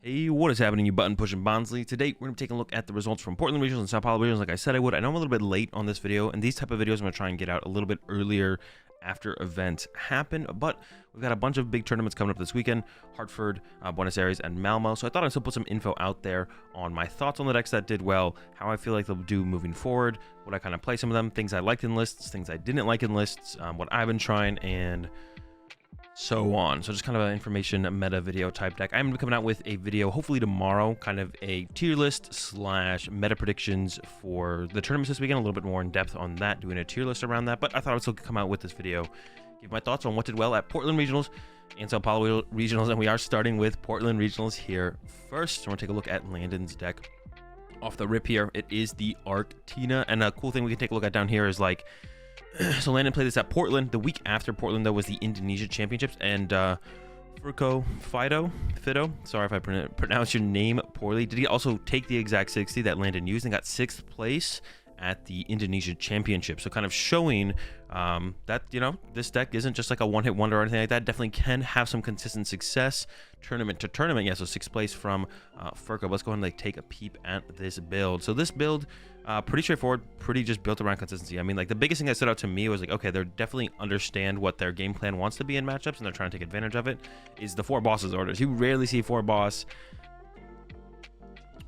Hey, what is happening, you button pushing Bonsley? Today, we're going to be taking a look at the results from Portland Regionals and Sao Paulo Regionals, like I said I would. I know I'm a little bit late on this video, and these type of videos I'm going to try and get out a little bit earlier after events happen, but we've got a bunch of big tournaments coming up this weekend: Hartford, Buenos Aires, and Malmo. So I thought I'd still put some info out there on my thoughts on the decks that did well, how I feel like they'll do moving forward, what I kind of play some of them, things I liked in lists, things I didn't like in lists, what I've been trying, and so on. So just kind of an information meta video type deck. I'm going to be coming out with a video hopefully tomorrow, kind of a tier list slash meta predictions for the tournaments this weekend, a little bit more in depth on that, doing a tier list around that. But I thought I would still come out with this video, give my thoughts on what did well at Portland Regionals and Sao Paulo Regionals. And we are starting with Portland Regionals here first. So we're going to take a look at Landon's deck off the rip here. It is the Arctina, and a cool thing we can take a look at down here is like, so Landon played this at Portland. The week after Portland, though, was the Indonesia Championships, and Fido, sorry if I pronounce your name poorly, did he also take the exact 60 that Landon used and got 6th place at the Indonesia Championship? So kind of showing that, you know, this deck isn't just like a one-hit wonder or anything like that. Definitely can have some consistent success tournament to tournament. Yeah, so 6th place from Furco. Let's go ahead and like take a peep at this build. So this build, pretty straightforward, pretty just built around consistency. I mean, like the biggest thing that stood out to me was like, okay, they definitely understand what their game plan wants to be in matchups, and they're trying to take advantage of it. Is the 4 bosses orders. You rarely see 4 boss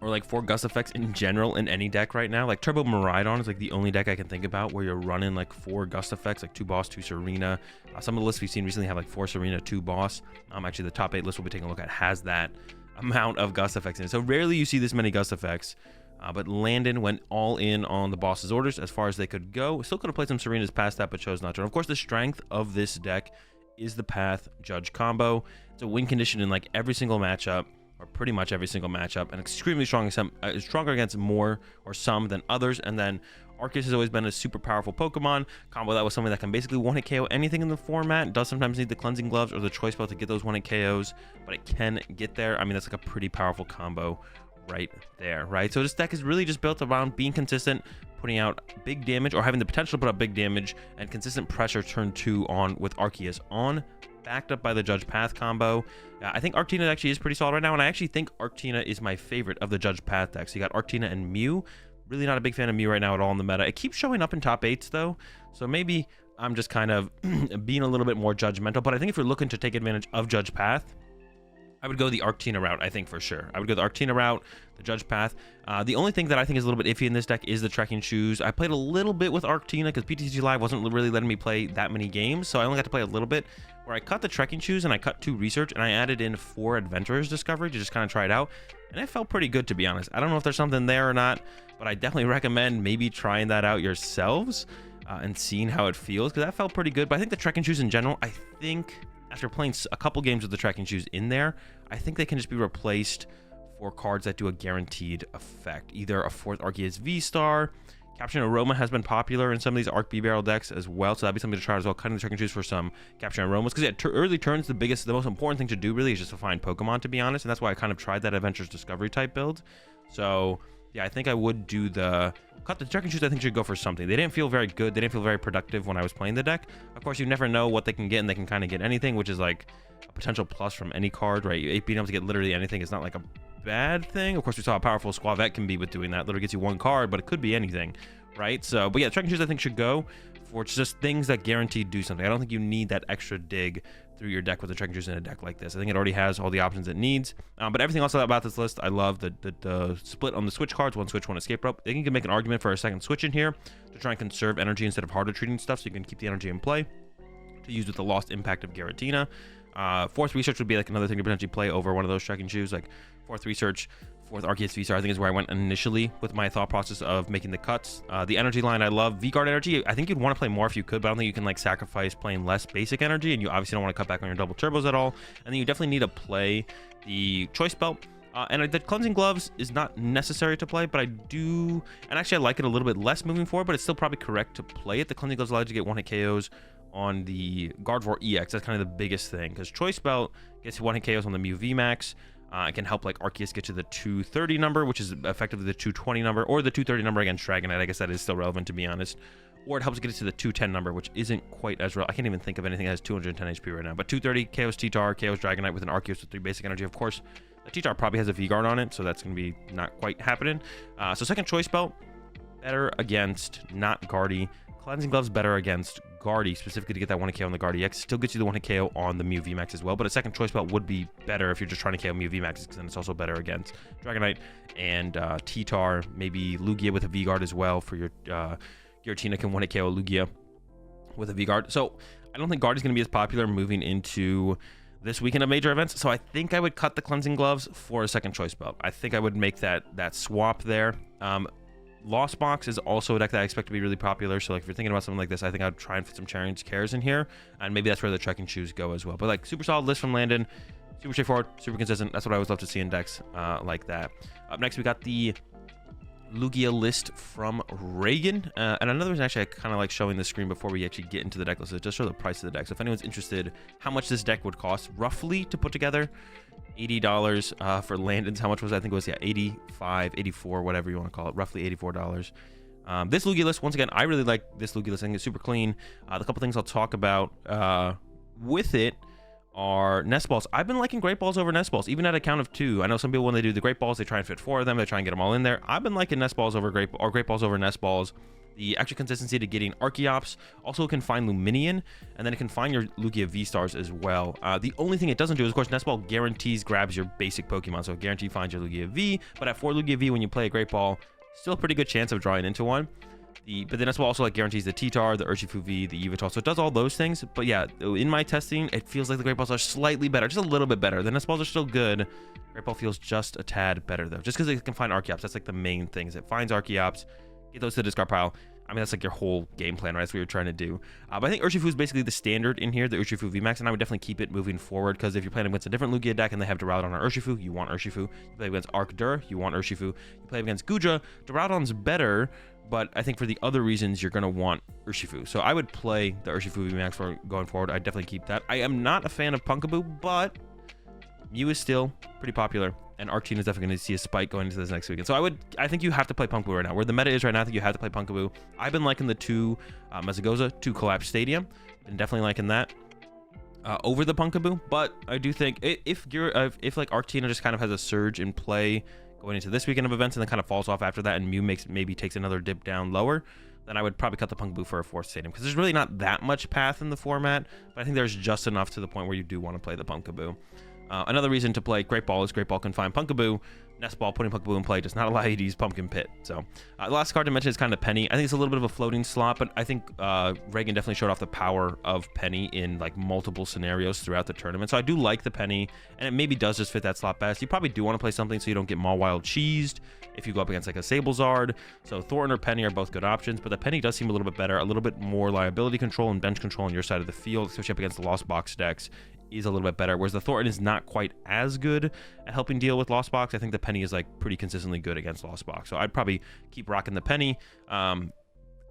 or like 4 gust effects in general in any deck right now. Like Turbo Maridon is like the only deck I can think about where you're running like 4 gust effects, like 2 boss, 2 Serena. Some of the lists we've seen recently have like 4 Serena, 2 boss. Actually the top 8 list we'll be taking a look at has that amount of gust effects in it. So rarely you see this many gust effects. But Landon went all in on the boss's orders as far as they could go. Still could have played some Serenas past that, but chose not to. And of course, the strength of this deck is the Path Judge combo. It's a win condition in like every single matchup, or pretty much every single matchup, and extremely strong, stronger against more or some than others. And then Arceus has always been a super powerful Pokemon combo. That was something that can basically one-hit KO anything in the format. It does sometimes need the Cleansing Gloves or the Choice Belt to get those one-hit KOs, but it can get there. I mean, that's like a pretty powerful combo right there, right? So this deck is really just built around being consistent, putting out big damage, or having the potential to put out big damage, and consistent pressure turn 2 on with Arceus on, backed up by the Judge Path combo. I think Arctina actually is pretty solid right now, and I actually think Arctina is my favorite of the Judge Path decks. So you got Arctina and Mew. Really not a big fan of Mew right now at all in the meta. It keeps showing up in top 8s though, so maybe I'm just kind of being a little bit more judgmental. But I think if you're looking to take advantage of Judge Path, I would go the Arctina route, I think, for sure. I would go the Arctina route, the Judge Path. The only thing that I think is a little bit iffy in this deck is the Trekking Shoes. I played a little bit with Arctina because PTCG Live wasn't really letting me play that many games, so I only got to play a little bit, where I cut the Trekking Shoes and I cut 2 Research, and I added in 4 Adventurer's Discovery to just kind of try it out, and it felt pretty good, to be honest. I don't know if there's something there or not, but I definitely recommend maybe trying that out yourselves and seeing how it feels, because that felt pretty good. But I think the Trekking Shoes in general, I think after playing a couple games with the Trekking Shoes in there, I think they can just be replaced for cards that do a guaranteed effect. Either a 4th Arceus V-Star. Capturing Aroma has been popular in some of these Arc B-Barrel decks as well, so that'd be something to try as well. Cutting the Trekking Shoes for some Capturing Aromas, because yeah, early turns, the most important thing to do really is just to find Pokemon, to be honest, and that's why I kind of tried that Adventure's Discovery type build. So yeah, I think I would do the cut the Trekking Shoes. I think should go for something. They didn't feel very good. They didn't feel very productive when I was playing the deck. Of course, you never know what they can get, and they can kind of get anything, which is like a potential plus from any card, right? 8 being able to get literally anything is not like a bad thing. Of course, we saw how powerful Squavette can be with doing that. Literally gets you 1 card, but it could be anything, right? So, but yeah, Trekking Shoes I think should go for just things that guaranteed do something. I don't think you need that extra dig through your deck with the Trekking Shoes in a deck like this. I think it already has all the options it needs. But everything else about this list, I love the split on the switch cards, 1 switch, 1 escape rope. I think you can make an argument for a 2nd switch in here to try and conserve energy instead of harder treating stuff, so you can keep the energy in play to use with the lost impact of Giratina. 4th Research would be like another thing to potentially play over one of those Trekking Shoes, like 4th Research, 4th Arceus V-Star, I think is where I went initially with my thought process of making the cuts. The energy line, I love V-Guard energy. I think you'd want to play more if you could, but I don't think you can like sacrifice playing less basic energy, and you obviously don't want to cut back on your double turbos at all. And then you definitely need to play the Choice Belt. And the Cleansing Gloves is not necessary to play, but I do, and actually I like it a little bit less moving forward, but it's still probably correct to play it. The Cleansing Gloves allows you to get 1-hit KOs on the Gardevoir EX. That's kind of the biggest thing, because Choice Belt gets 1-hit KOs on the Mew VMAX. It can help like Arceus get to the 230 number, which is effectively the 220 number, or the 230 number against Dragonite. I guess that is still relevant, to be honest. Or it helps get it to the 210 number, which isn't quite as relevant. I can't even think of anything that has 210 HP right now. But 230 KOs T-Tar, KOs Dragonite with an Arceus with 3 basic energy. Of course, The T-Tar probably has a V-Guard on it, so that's going to be not quite happening. So second choice belt, better against not Guardy. Cleansing Gloves better against Guardy, specifically to get that 1-hit KO on the Guardy X. Still gets you the 1-hit KO on the Mew VMAX as well, but a second choice belt would be better if you're just trying to KO Mew VMAX, because then it's also better against Dragonite and T-Tar, maybe Lugia with a V-Guard as well for your Giratina can 1-hit KO Lugia with a V-Guard. So I don't think Guard is going to be as popular moving into this weekend of major events, so I think I would cut the Cleansing Gloves for a second choice belt. I think I would make that swap there. Lost Box is also a deck that I expect to be really popular, so like if you're thinking about something like this, I think I'd try and fit some Chariot's Cares in here, and maybe that's where the Trekking Shoes go as well. But like super solid list from Landon, super straightforward, super consistent. That's what I always love to see in decks like that. Up next, we got the Lugia list from Reagan, and another reason actually I kind of like showing the screen before we actually get into the deck list is just show the price of the deck. So if anyone's interested how much this deck would cost roughly to put together, $80 for Landon's. How much was it? I think it was 85, 84, whatever you want to call it, roughly $84. This Lugia list, once again, I really like this Lugia list. I think it's super clean. The couple things I'll talk about with it are Nest Balls. I've been liking Great Balls over Nest Balls, even at a count of 2. I know some people, when they do the Great Balls, they try and fit 4 of them. They try and get them all in there. I've been liking Nest Balls over Great Balls over Nest Balls. The extra consistency to getting Archeops, also can find Luminion, and then it can find your Lugia V-Stars as well. The only thing it doesn't do is, of course, Nest Ball guarantees grabs your basic Pokemon, so it guarantees finds your Lugia V, but at 4 Lugia V, when you play a Great Ball, still a pretty good chance of drawing into one. But the Nest Ball also like guarantees the T-Tar, the Urshifu V, the Yveltal, so it does all those things. But yeah, in my testing, it feels like the Great Balls are slightly better, just a little bit better. The Nest Balls are still good. Great Ball feels just a tad better though, just because it can find Archeops. That's like the main thing, is it finds Archeops, get those to the discard pile. I mean, that's like your whole game plan, right? That's what you're trying to do. But I think Urshifu is basically the standard in here, the Urshifu VMAX, and I would definitely keep it moving forward, because if you're playing against a different Lugia deck and they have Duraludon or Urshifu, you want Urshifu. You play against Arcdur, you want Urshifu. You play against Guja, Duraludon's better, but I think for the other reasons, you're going to want Urshifu. So I would play the Urshifu VMAX for going forward. I'd definitely keep that. I am not a fan of Pumpkaboo, but Mew is still pretty popular, and Arctina is definitely going to see a spike going into this next weekend. So I think you have to play Pumpkaboo right now. Where the meta is right now, I think you have to play Pumpkaboo. I've been liking the 2 Mesagoza, 2 Collapse Stadium. Been definitely liking that over the Pumpkaboo. But I do think if like Arctina just kind of has a surge in play going into this weekend of events and then kind of falls off after that, and Mew maybe takes another dip down lower, then I would probably cut the Pumpkaboo for a 4th Stadium, because there's really not that much path in the format, but I think there's just enough to the point where you do want to play the Pumpkaboo. Another reason to play Great Ball is Great Ball can find Pumpkaboo. Nest Ball, putting Pumpkaboo in play does not allow you to use Pumpkin Pit. So the last card to mention is kind of Penny. I think it's a little bit of a floating slot, but I think Reagan definitely showed off the power of Penny in like multiple scenarios throughout the tournament. So I do like the Penny, and it maybe does just fit that slot best. You probably do want to play something so you don't get Mawile cheesed if you go up against like a Sablezard. So Thornton or Penny are both good options, but the Penny does seem a little bit better, a little bit more liability control and bench control on your side of the field, especially up against the Lost Box decks, is a little bit better, whereas the Thornton is not quite as good at helping deal with Lost Box. I think the Penny is like pretty consistently good against Lost Box, so I'd probably keep rocking the Penny. And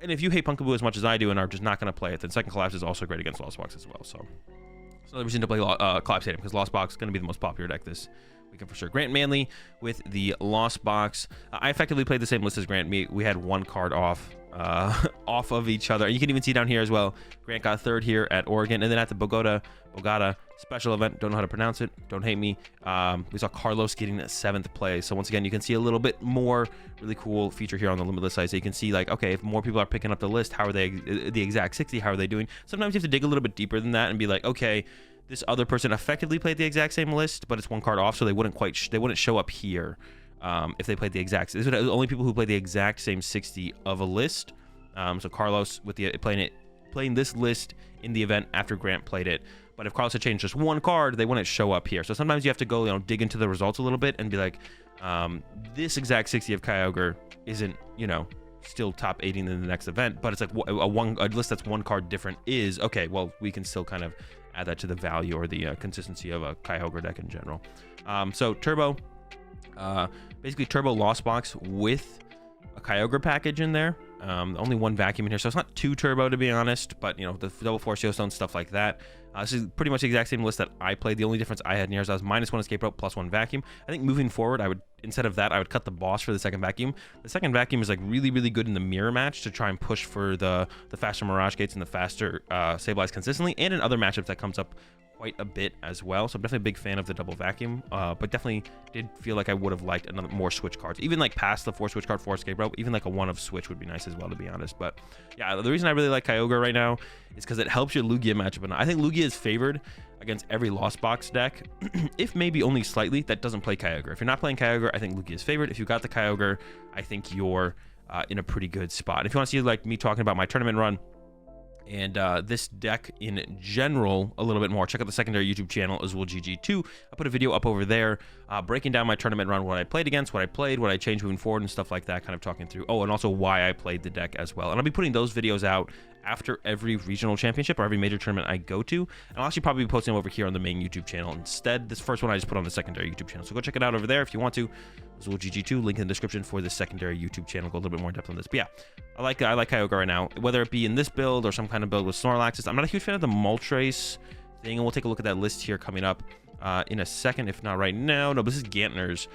if you hate Pumpkaboo as much as I do and are just not going to play it, then Second Collapse is also great against Lost Box as well. So it's another reason to play Collapse Stadium, because Lost Box is going to be the most popular deck this weekend for sure. Grant Manley with the Lost Box. I effectively played the same list as Grant. We had 1 card off of each other, and you can even see down here as well, Grant got 3rd here at Oregon, and then at the Bogota special event, don't know how to pronounce it, don't hate me, we saw Carlos getting 7th place. So once again, you can see a little bit more really cool feature here on the Limitless side, so you can see like, okay, if more people are picking up the list, how are they, the exact 60, how are they doing? Sometimes you have to dig a little bit deeper than that and be like, okay, this other person effectively played the exact same list, but it's 1 card off, so they wouldn't show up here if they played the exact. This would only people who play the exact same 60 of a list. So Carlos with the playing this list in the event after Grant played it. But if Carlos had changed just 1 card, they wouldn't show up here. So sometimes you have to go, dig into the results a little bit and be like, this exact 60 of Kyogre isn't, still top 80 in the next event, but it's like a list that's 1 card different is okay. Well, we can still kind of add that to the value or the consistency of a Kyogre deck in general. So Turbo, basically Turbo Lost Box with a Kyogre package in there. Only 1 vacuum in here, so it's not too turbo to be honest, but the double Force Geostone, stuff like that. This is pretty much the exact same list that I played. The only difference I had in here is I was -1 escape rope, +1 vacuum. I think moving forward, instead of that, I would cut the boss for the second vacuum. The second vacuum is like really, really good in the mirror match to try and push for the faster Mirage Gates and the faster Sableye consistently, and in other matchups that comes up quite a bit as well. So I'm definitely a big fan of the double vacuum, but definitely did feel like I would have liked another more switch cards, even like past the 4 switch card, 4 escape rope, even like a 1 of switch would be nice as well, to be honest. But yeah, the reason I really like Kyogre right now is because it helps your Lugia matchup, and I think Lugia is favored against every Lost Box deck, if maybe only slightly, that doesn't play Kyogre. If you're not playing Kyogre, I think Lugia is favored. If you got the Kyogre, I think you're in a pretty good spot. If you want to see like me talking about my tournament run and this deck in general a little bit more, check out the secondary YouTube channel, AzulGG2. I put a video up over there breaking down my tournament run, what I played against, what I played, what I changed moving forward, and stuff like that, kind of talking through. Oh, and also why I played the deck as well. And I'll be putting those videos out after every regional championship or every major tournament I go to. And I'll actually probably be posting them over here on the main YouTube channel instead. This first one I just put on the secondary YouTube channel. So go check it out over there if you want to. AzulGG2, link in the description for the secondary YouTube channel. Go a little bit more in depth on this. But yeah, I like Kyogre right now, whether it be in this build or some kind of build with Snorlax. I'm not a huge fan of the Moltres thing, and we'll take a look at that list here coming up in a second, if not right now. No, this is Gantner's.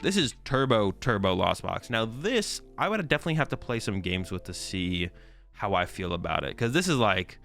This is Turbo Lost Box. Now this, I would definitely have to play some games with to see how I feel about it, because this is like,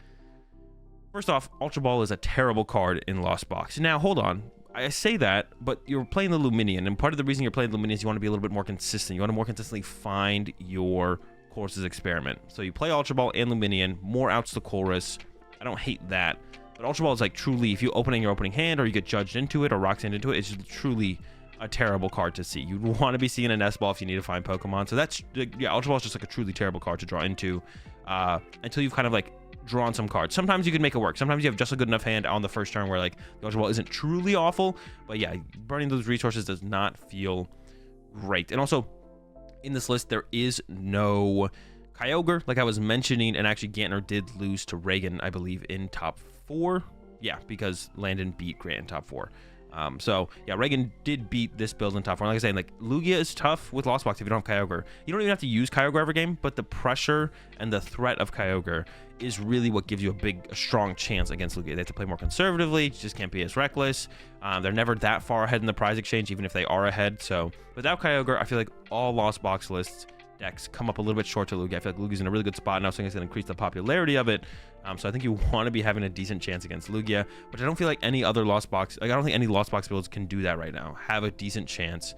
first off, Ultra Ball is a terrible card in Lost Box. Now hold on, I say that, but you're playing the Luminion, and part of the reason you're playing the Luminion is you want to be a little bit more consistent. You want to more consistently find your Colress's experiment. So you play Ultra Ball and Luminion, more outs to Colress. I don't hate that, but Ultra Ball is like truly, if you open in your opening hand or you get judged into it or Roxanne into it, it's just truly a terrible card to see. You'd want to be seeing an S-Ball if you need to find Pokemon. So that's, yeah, Ultra Ball is just like a truly terrible card to draw into until you've kind of like drawn some cards. Sometimes you can make it work. Sometimes you have just a good enough hand on the first turn where like the Ultra Ball isn't truly awful, but yeah, burning those resources does not feel great. And also in this list there is no Kyogre, like I was mentioning, and actually Gantner did lose to Reagan, I believe, in top 4. Yeah, because Landon beat Grant in top 4. So yeah, Reagan did beat this build in top 4. Like I said, like Lugia is tough with Lost Box if you don't have Kyogre. You don't even have to use Kyogre every game, but the pressure and the threat of Kyogre is really what gives you a strong chance against Lugia. They have to play more conservatively, just can't be as reckless. They're never that far ahead in the prize exchange, even if they are ahead. So without Kyogre, I feel like all Lost Box lists decks come up a little bit short to Lugia. I feel like Lugia's in a really good spot now, so I think it's going to increase the popularity of it. So I think you want to be having a decent chance against Lugia, which I don't feel like any other Lost Box, like I don't think any Lost Box builds can do that right now. Have a decent chance,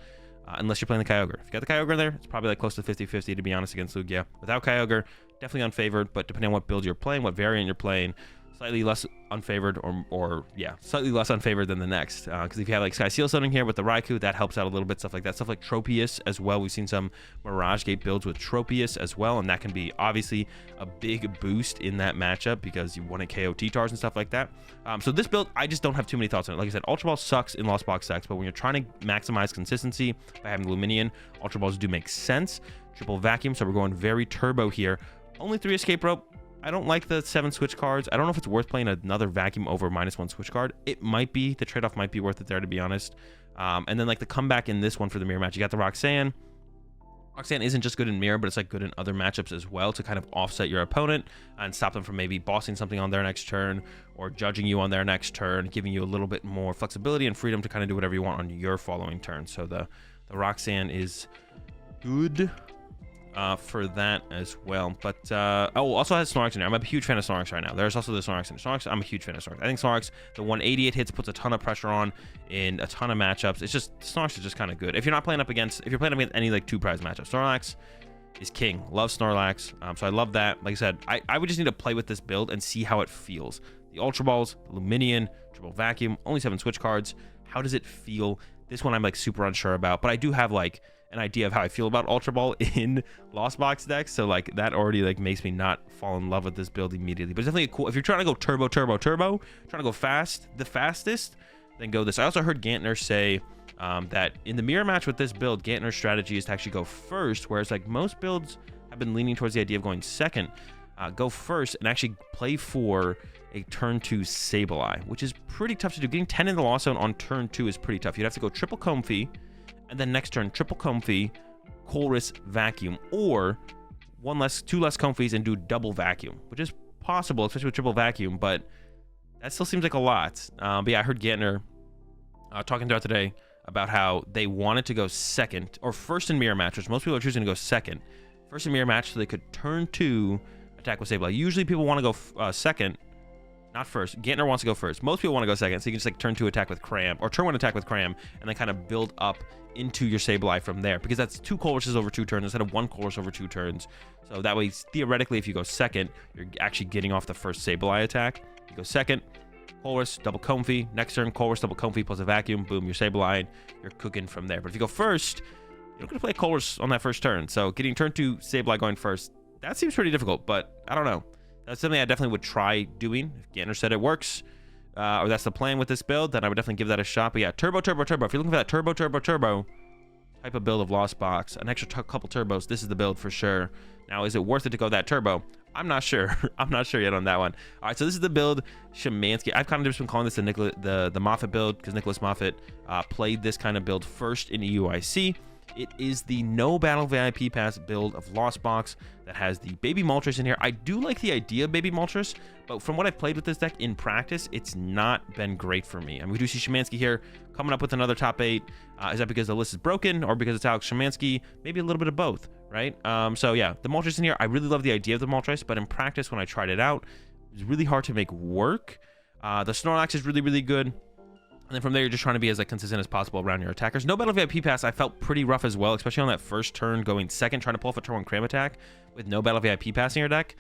unless you're playing the Kyogre. If you got the Kyogre in there, it's probably like close to 50-50 to be honest against Lugia. Without Kyogre, definitely unfavored, but depending on what build you're playing, what variant you're playing, slightly less unfavored, or yeah, slightly less unfavored than the next. Because if you have like Sky Seal Sunning here with the Raikou, that helps out a little bit. Stuff like that, stuff like Tropius as well. We've seen some Mirage Gate builds with Tropius as well, and that can be obviously a big boost in that matchup because you want to KO T-Tars and stuff like that. So this build, I just don't have too many thoughts on it. Like I said, Ultra Ball sucks in Lost Box decks, but when you're trying to maximize consistency by having Luminion, Ultra Balls do make sense. Triple Vacuum, so we're going very turbo here. Only 3 Escape Rope. I don't like the 7 switch cards. I don't know if it's worth playing another vacuum over -1 switch card. It might be. The trade-off might be worth it there, to be honest. And then like the comeback in this one for the mirror match, you got the Roxanne. Roxanne isn't just good in mirror, but it's like good in other matchups as well to kind of offset your opponent and stop them from maybe bossing something on their next turn or judging you on their next turn, giving you a little bit more flexibility and freedom to kind of do whatever you want on your following turn. So the Roxanne is good for that as well. But oh, also has Snorlax in there. I'm a huge fan of Snorlax right now. There's also the Snorlax in there. Snorlax, I'm a huge fan of Snorlax. I think Snorlax, the 188 hits puts a ton of pressure on in a ton of matchups. It's just, Snorlax is just kind of good. If you're playing up against any like 2 prize matchups, Snorlax is king. Love Snorlax. So I love that. Like I said, I would just need to play with this build and see how it feels. The Ultra Balls, the Luminion, Triple Vacuum, only 7 switch cards. How does it feel? This one I'm like super unsure about, but I do have like an idea of how I feel about Ultra Ball in Lost Box decks, so like that already like makes me not fall in love with this build immediately. But it's definitely cool if you're trying to go turbo, trying to go fast, the fastest, then go this. I also heard Gantner say that in the mirror match with this build, Gantner's strategy is to actually go first, whereas like most builds have been leaning towards the idea of going second. Go first and actually play for a turn 2 Sableye, which is pretty tough to do. Getting 10 in the loss zone on turn 2 is pretty tough. You'd have to go triple Comfey, and then next turn triple Comfey, Colress Vacuum, or 2 less Comfeys and do double Vacuum, which is possible, especially with triple Vacuum, but that still seems like a lot. But yeah, I heard Gantner talking throughout today about how they wanted to go second or first in mirror match, which most people are choosing to go second. First in mirror match so they could turn 2 attack with Sableye. Usually people want to go second, not first. Gantner wants to go first. Most people want to go second, so you can just like turn 2 attack with Cram, or turn 1 attack with Cram, and then kind of build up into your Sableye from there, because that's 2 Colress's over 2 turns instead of 1 Colress over 2 turns. So that way, theoretically, if you go second, you're actually getting off the first Sableye attack. You go second, Colress, double Comfey. Next turn, Colress, double Comfey plus a Vacuum. Boom, you're Sableye, you're cooking from there. But if you go first, you're not going to play Colress on that first turn. So getting turn 2 Sableye going first, that seems pretty difficult, but I don't know. That's something I definitely would try doing. If Gantner said it works, or that's the plan with this build, then I would definitely give that a shot. But yeah, turbo. If you're looking for that turbo type of build of Lost Box, an extra couple turbos, this is the build for sure. Now, is it worth it to go that turbo? I'm not sure. I'm not sure yet on that one. All right, so this is the build Szymanski. I've kind of just been calling this the Moffat build, because Nicholas Moffat played this kind of build first in EUIC. It is the no battle VIP pass build of Lost Box that has the Baby Moltres in here. I do like the idea of Baby Moltres, but from what I've played with this deck in practice, it's not been great for me. I mean, we do see Szymanski here coming up with another top 8. Is that because the list is broken, or because it's Alex Szymanski? Maybe a little bit of both, right? So yeah, the Moltres in here, I really love the idea of the Moltres, but in practice, when I tried it out, it was really hard to make work. The Snorlax is really, really good. And then from there, you're just trying to be as like consistent as possible around your attackers. No battle VIP pass, I felt pretty rough as well, especially on that first turn going second, trying to pull off a turn 1 Cram attack with no battle VIP pass in your deck.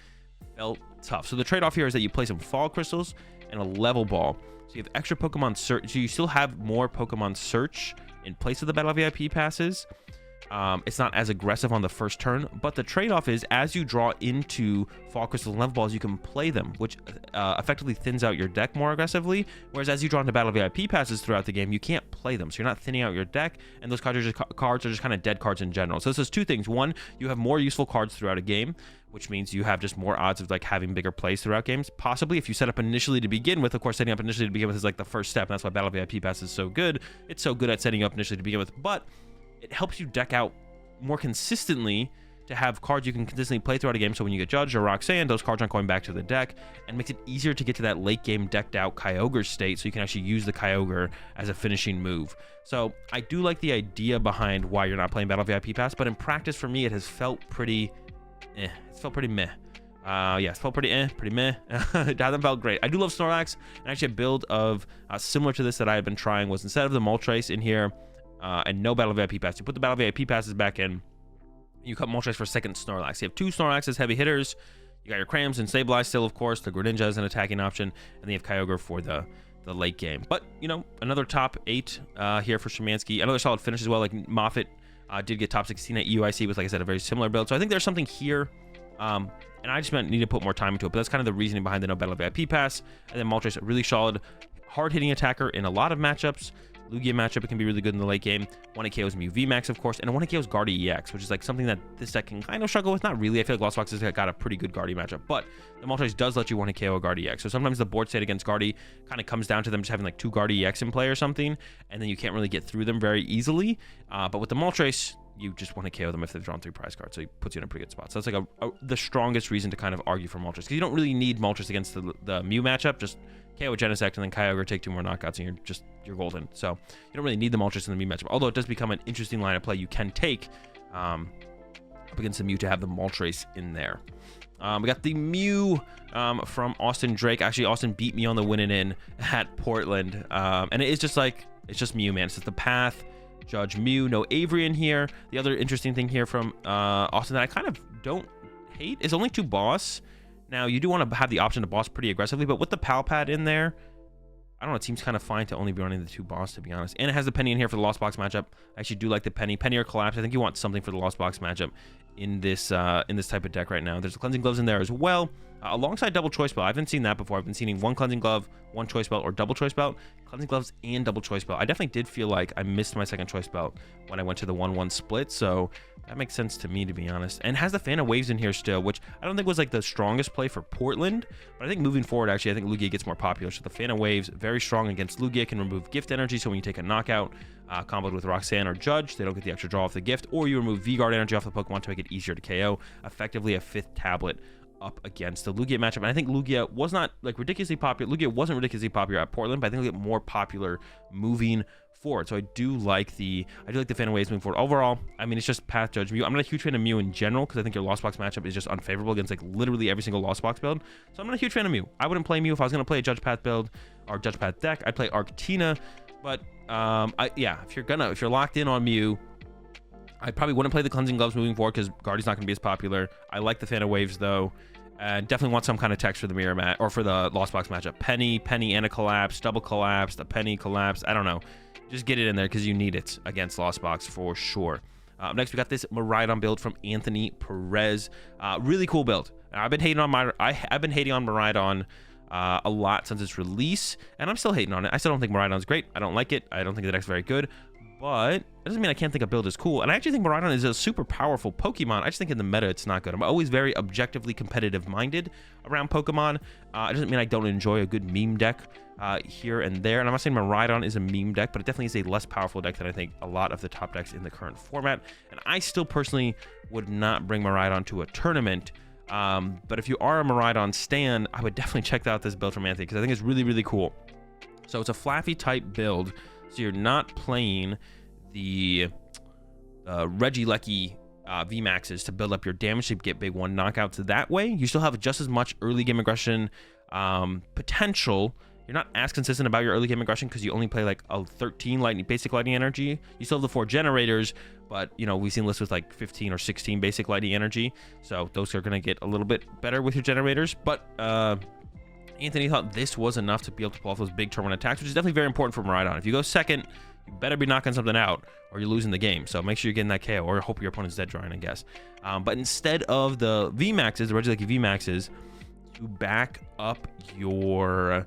Felt tough. So the trade-off here is that you play some Fall Crystals and a Level Ball. So you have extra Pokemon Search. So you still have more Pokemon Search in place of the battle VIP passes. It's not as aggressive on the first turn, but the trade-off is as you draw into Fall Crystals and Level Balls, you can play them, which effectively thins out your deck more aggressively, whereas as you draw into Battle VIP passes throughout the game, you can't play them, so you're not thinning out your deck, and those cards are just kind of dead cards in general. So this is 2 things. One, you have more useful cards throughout a game, which means you have just more odds of like having bigger plays throughout games. Possibly if you set up initially to begin with. Of course, setting up initially to begin with is like the first step, and that's why Battle VIP Pass is so good. It's so good at setting up initially to begin with, but it helps you deck out more consistently to have cards you can consistently play throughout a game, so when you get Judged or Roxanne, those cards aren't going back to the deck, and makes it easier to get to that late game decked out Kyogre state, so you can actually use the Kyogre as a finishing move. So I do like the idea behind why you're not playing Battle VIP Pass, but in practice for me it has felt pretty it's felt pretty meh. Yeah, it's felt pretty meh. It hasn't felt great. I do love Snorlax, and actually a build of similar to this that I had been trying was instead of the Moltres in here and no Battle VIP Pass, you put the Battle VIP Passes back in, you cut Moltres for second Snorlax. You have 2 Snorlaxes, heavy hitters. You got your Crams and Sableye still, of course. The Greninja is an attacking option, and then you have Kyogre for the late game. But, you know, another top 8 here for Szymanski. Another solid finish as well. Like Moffat did get top 16 at UIC with, like I said, a very similar build. So I think there's something here. And I just need to put more time into it. But that's kind of the reasoning behind the no Battle VIP Pass. And then Moltres, a really solid, hard-hitting attacker in a lot of matchups. Lugia matchup, it can be really good in the late game. 1 KO's Mew VMAX, of course, and 1 KO's Guardy EX, which is like something that this deck can kind of struggle with. Not really. I feel like Lost Box has got a pretty good Guardy matchup, but the Moltres does let you 1 KO a Guardy EX. So sometimes the board state against Guardy kind of comes down to them just having like 2 Guardy EX in play or something, and then you can't really get through them very easily. But with the Moltres, you just want to KO them if they've drawn 3 prize cards, so he puts you in a pretty good spot. So that's like the strongest reason to kind of argue for Moltres, because you don't really need Moltres against the Mew matchup. Just KO with Genesect and then Kyogre, take 2 more knockouts, and you're golden. So you don't really need the Moltres in the Mew matchup, although it does become an interesting line of play you can take up against the Mew to have the Moltres in there. We got the Mew from Austin Drake. Actually, Austin beat me on the winning in at Portland, and it is just like, it's just Mew, man. It's just the path. Judge Mew, no Avery in here. The other interesting thing here from Austin that I kind of don't hate is only 2 boss. Now, you do want to have the option to boss pretty aggressively, but with the Pal Pad in there, I don't know, it seems kind of fine to only be running the 2 boss, to be honest. And it has the Penny in here for the Lost Box matchup. I actually do like the Penny. Penny or Collapse. I think you want something for the Lost Box matchup in this type of deck right now. There's the Cleansing Gloves in there as well, alongside Double Choice Belt. I haven't seen that before. I've been seeing 1 Cleansing Glove, 1 Choice Belt, or Double Choice Belt. Cleansing Gloves and Double Choice Belt. I definitely did feel like I missed my second Choice Belt when I went to the 1-1 split, so that makes sense to me, to be honest. And has the Fan of Waves in here still, which I don't think was like the strongest play for Portland, but I think moving forward, actually, I think Lugia gets more popular. So the Fan of Waves, very strong against Lugia, can remove gift energy, so when you take a knockout, comboed with Roxanne or Judge, they don't get the extra draw off the gift, or you remove V-Guard energy off the Pokemon to make it easier to KO. Effectively a 5th tablet up against the Lugia matchup. And I think Lugia was not like ridiculously popular. Lugia wasn't ridiculously popular at Portland, but I think Lugia more popular moving forward. So I do like the Phantom Waves moving forward. Overall, I mean, it's just Path, Judge, Mew. I'm not a huge fan of Mew in general because I think your Lost Box matchup is just unfavorable against like literally every single Lost Box build. So I'm not a huge fan of Mew. I wouldn't play Mew if I was going to play a Judge Path build or Judge Path deck. I'd play Arctina. But yeah, if you're locked in on Mew, I probably wouldn't play the Cleansing Gloves moving forward because Guardy's not going to be as popular. I like the Phantom Waves though. And definitely want some kind of text for the mirror mat or for the Lost Box matchup. Penny and a collapse, double collapse, a Penny collapse. I don't know. Just get it in there because you need it against Lost Box for sure. Next, we got this Miraidon build from Anthony Perez. Really cool build. I've been hating on Miraidon a lot since its release, and I'm still hating on it. I still don't think Miraidon's great. I don't like it. I don't think the deck's very good. But it doesn't mean I can't think a build is cool. And I actually think Miraidon is a super powerful Pokemon. I just think in the meta, it's not good. I'm always very objectively competitive-minded around Pokemon. It doesn't mean I don't enjoy a good meme deck here and there. And I'm not saying Miraidon is a meme deck, but it definitely is a less powerful deck than I think a lot of the top decks in the current format. And I still personally would not bring Miraidon to a tournament. But if you are a Miraidon stan, I would definitely check out this build from Anthony because I think it's really, really cool. So it's a Flaffy type build. So you're not playing the Regieleki VMAXs to build up your damage to get big one knockouts that way. You still have just as much early game aggression potential. You're not as consistent about your early game aggression because you only play like a 13 basic lightning energy. You still have the 4 generators, but you know, we've seen lists with like 15 or 16 basic lightning energy. So those are going to get a little bit better with your generators. But Anthony thought this was enough to be able to pull off those big turn 1 attacks, which is definitely very important for Miraidon. If you go second, you better be knocking something out or you're losing the game. So make sure you're getting that KO or hope your opponent's dead drawing, I guess. But instead of the VMAXs, the Regieleki VMAXs, to back up your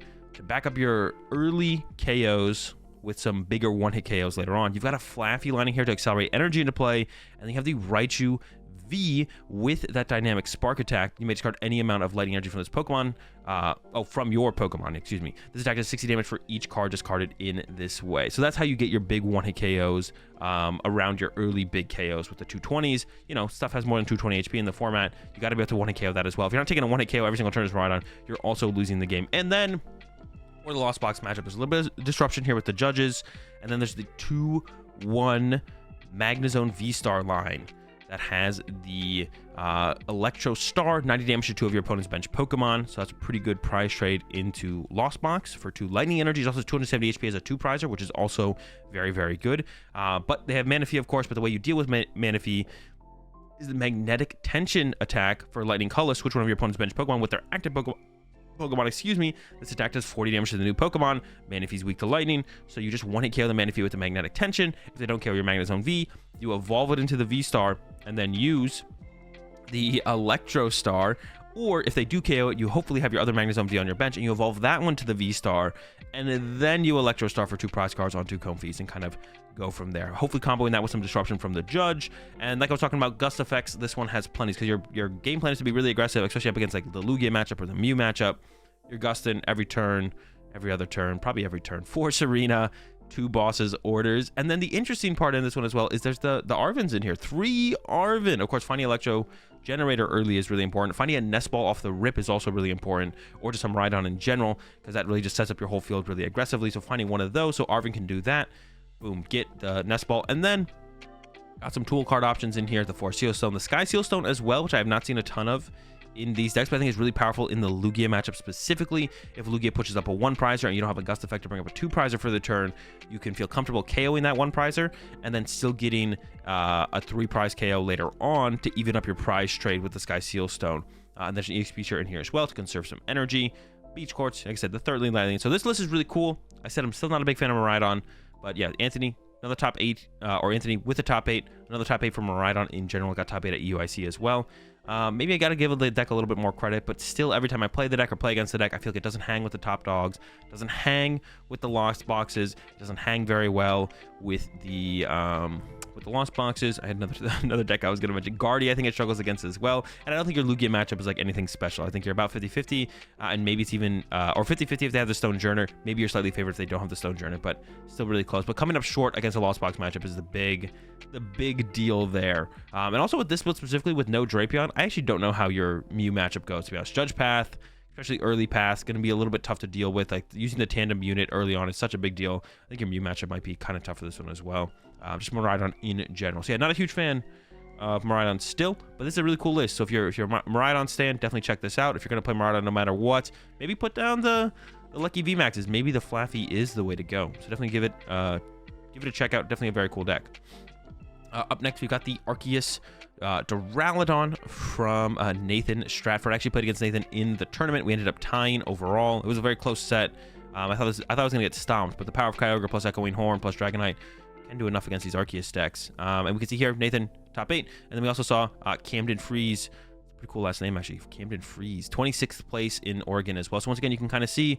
early KOs with some bigger one-hit KOs later on, you've got a Flaffy lining here to accelerate energy into play, and then you have the Raichu V with that dynamic spark attack. You may discard any amount of lightning energy from this Pokemon. From your Pokemon, excuse me. This attack does 60 damage for each card discarded in this way. So that's how you get your big one-hit KOs around your early big KOs with the 220s. You know, stuff has more than 220 HP in the format. You got to be able to one-hit KO that as well. If you're not taking a one-hit KO every single turn as Miraidon, you're also losing the game. And then for the Lost Box matchup, there's a little bit of disruption here with the judges. And then there's the 2-1 Magnezone V-Star line that has the Electro Star, 90 damage to 2 of your opponent's bench Pokemon. So that's a pretty good prize trade into Lost Box for 2 Lightning Energies. Also 270 HP as a 2-prizer, which is also very, very good. But they have Manaphy, of course, but the way you deal with Manaphy is the Magnetic Tension attack for Lightning Color. Switch one of your opponent's bench Pokemon with their active Pokemon, excuse me. This attack does 40 damage to the new Pokemon. Manaphy's weak to lightning, so you just one-hit KO the Manaphy with the Magnetic Tension. If they don't KO your Magnezone V, you evolve it into the V-Star and then use the Electro Star. Or if they do KO it, you hopefully have your other Magnezone V on your bench and you evolve that one to the V-Star, and then you Electro Star for 2 prize cards on 2 Comfeys and kind of go from there. Hopefully comboing that with some disruption from the judge. And like I was talking about gust effects, this one has plenty because your game plan is to be really aggressive, especially up against like the Lugia matchup or the Mew matchup. You're gusting every turn, every other turn, probably every turn. 4 Serena, 2 bosses orders. And then the interesting part in this one as well is there's the Arvins in here. 3 Arvin. Of course, finding Electro Generator early is really important. Finding a Nest Ball off the rip is also really important, or just some Rhydon in general, because that really just sets up your whole field really aggressively. So finding one of those, so Arvin can do that. Boom, get the Nest Ball. And then got some tool card options in here. The Forest Seal Stone, the Sky Seal Stone as well, which I have not seen a ton of in these decks, but I think it's really powerful in the Lugia matchup specifically. If Lugia pushes up a 1-prizer and you don't have a gust effect to bring up a 2-prizer for the turn, you can feel comfortable KOing that 1-prizer and then still getting a 3-prize KO later on to even up your prize trade with the Sky Seal Stone. And there's an EXP share in here as well to conserve some energy. Beach Quartz, like I said, the 3rd lane lightning. So this list is really cool. I said I'm still not a big fan of Miraidon, but yeah, Anthony, another top 8, or Anthony with the top 8, another top 8 from Miraidon in general. Got top 8 at UIC as well. Maybe I got to give the deck a little bit more credit, but still, every time I play the deck or play against the deck, I feel like it doesn't hang with the top dogs, doesn't hang with the Lost Boxes, doesn't hang very well with the Lost Boxes. I had another deck I was going to mention. Guardy, I think it struggles against as well, and I don't think your Lugia matchup is like anything special. I think you're about 50-50, and maybe it's even, or 50-50 if they have the Stone Journer. Maybe you're slightly favored if they don't have the Stone Journer, but still really close. But coming up short against a Lost Box matchup is the big deal there. And also with this build specifically with no Drapion, I actually don't know how your Mew matchup goes, to be honest. Judge Path, especially early paths, going to be a little bit tough to deal with. Like using the tandem unit early on is such a big deal. I think your Mew matchup might be kind of tough for this one as well. Just Miraidon in general. So yeah, not a huge fan of Miraidon still, but this is a really cool list. So if you're a Miraidon stan, definitely check this out. If you're going to play Miraidon no matter what, maybe put down the Lucky VMAXs. Maybe the Flaffy is the way to go. So definitely give it a check out. Definitely a very cool deck. Up next, we've got the Arceus Duraludon from Nathan Stratford. I actually played against Nathan in the tournament. We ended up tying overall. It was a very close set. I thought I was going to get stomped, but the power of Kyogre plus Echoing Horn plus Dragonite can do enough against these Arceus decks. And we can see here, Nathan, top 8. And then we also saw Camden Freeze. Pretty cool last name, actually. Camden Freeze. 26th place in Oregon as well. So once again, you can kind of see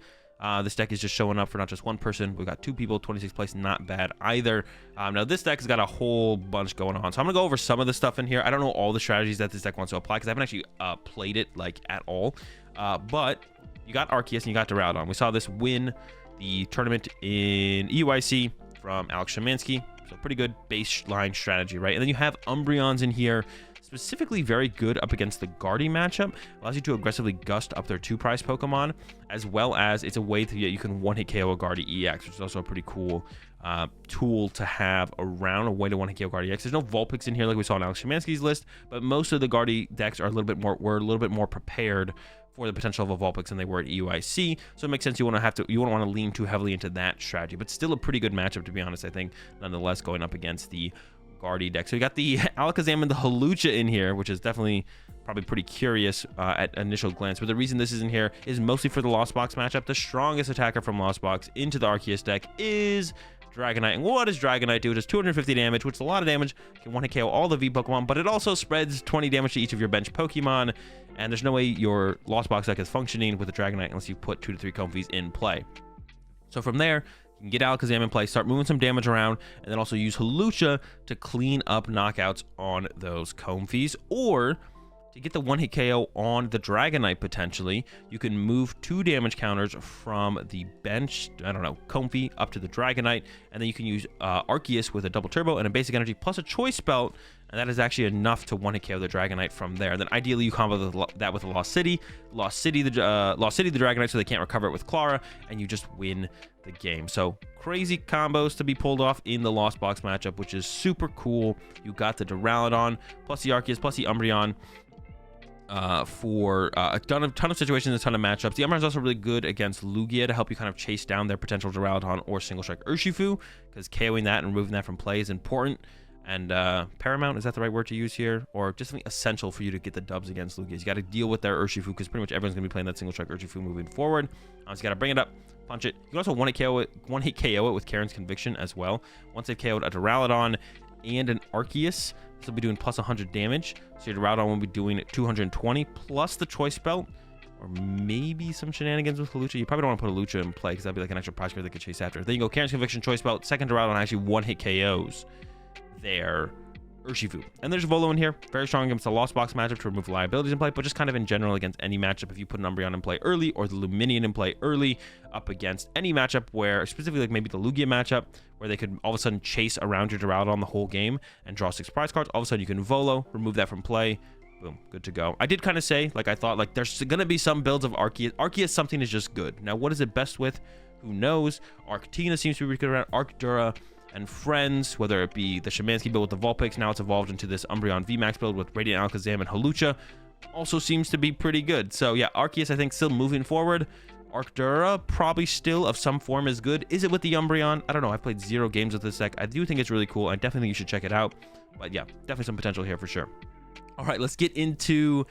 this deck is just showing up for not just one person. We've got 2 people, 26th place, not bad either. Now, this deck has got a whole bunch going on. So I'm going to go over some of the stuff in here. I don't know all the strategies that this deck wants to apply because I haven't actually played it, like, at all. But you got Arceus and you got Duraludon. We saw this win the tournament in EUIC from Alex Shemansky. So pretty good baseline strategy, right? And then you have Umbreons in here, specifically very good up against the Guardy matchup. Allows you to aggressively gust up their 2-prize Pokemon, as well as it's a way that you can one-hit KO a Guardy EX, which is also a pretty cool tool to have around, a way to one-hit KO Guardy EX. There's no Vulpix in here like we saw on Alex Shemansky's list, but most of the Guardy decks are a little bit more prepared for the potential of a Vulpix than they were at EUIC, so it makes sense you won't want to lean too heavily into that strategy, but still a pretty good matchup, to be honest, I think, nonetheless, going up against the Guardy deck. So we got the Alakazam and the Hawlucha in here, which is definitely probably pretty curious at initial glance, but the reason this is in here is mostly for the Lost Box matchup. The strongest attacker from Lost Box into the Arceus deck is Dragonite. And what does Dragonite do? It does 250 damage, which is a lot of damage. You can one-hit KO all the V Pokemon, but it also spreads 20 damage to each of your bench Pokemon. And there's no way your Lost Box deck is functioning with the Dragonite unless you put 2 to 3 Comfeys in play. So from there, you can get Alakazam in play, start moving some damage around, and then also use Hawlucha to clean up knockouts on those Comfeys. Or to get the one-hit KO on the Dragonite, potentially, you can move 2 damage counters from the bench, I don't know, Comfey, up to the Dragonite, and then you can use Arceus with a double turbo and a basic energy plus a choice belt, and that is actually enough to one-hit KO the Dragonite from there. Then ideally you combo that with a Lost City the Dragonite so they can't recover it with Clara, and you just win the game. So crazy combos to be pulled off in the Lost Box matchup, which is super cool. You got the Duraludon plus the Arceus plus the Umbreon for a ton of situations, a ton of matchups. The Umbreon is also really good against Lugia to help you kind of chase down their potential Duraludon or Single Strike Urshifu, because KOing that and removing that from play is important. And paramount, is that the right word to use here? Or just something essential for you to get the dubs against Lugia. You got to deal with their Urshifu, because pretty much everyone's going to be playing that Single Strike Urshifu moving forward. So you got to bring it up, punch it. You can also one-hit KO it with Karen's Conviction as well. Once they've KO'd a Duraludon and an Arceus, this will be doing plus 100 damage. So your Duraludon will be doing 220 plus the Choice Belt, or maybe some shenanigans with Hawlucha. You probably don't want to put Hawlucha in play because that'd be like an extra prize card they could chase after. Then you go Karen's Conviction, Choice Belt, second Duraludon actually one-hit KOs their Urshifu. And there's Volo in here, very strong against the Lost Box matchup to remove liabilities in play, but just kind of in general against any matchup. If you put an Umbreon in play early or the Luminion in play early up against any matchup where, specifically like maybe the Lugia matchup, where they could all of a sudden chase around your Duraludon the whole game and draw 6 prize cards, all of a sudden you can Volo, remove that from play, boom, good to go. I did kind of say, like I thought, like there's going to be some builds of Arceus. Arceus something is just good. Now, what is it best with? Who knows? Arctina seems to be really good around Arcdura and friends, whether it be the Shemansky build with the Vulpix, now it's evolved into this Umbreon VMAX build with Radiant Alakazam and Hawlucha, also seems to be pretty good. So yeah, Arceus I think still moving forward. Arcdura probably still of some form is good. Is it with the Umbreon? I don't know. I've played 0 games with this deck. I do think it's really cool. I definitely think you should check it out. But yeah, definitely some potential here for sure. All right, let's get into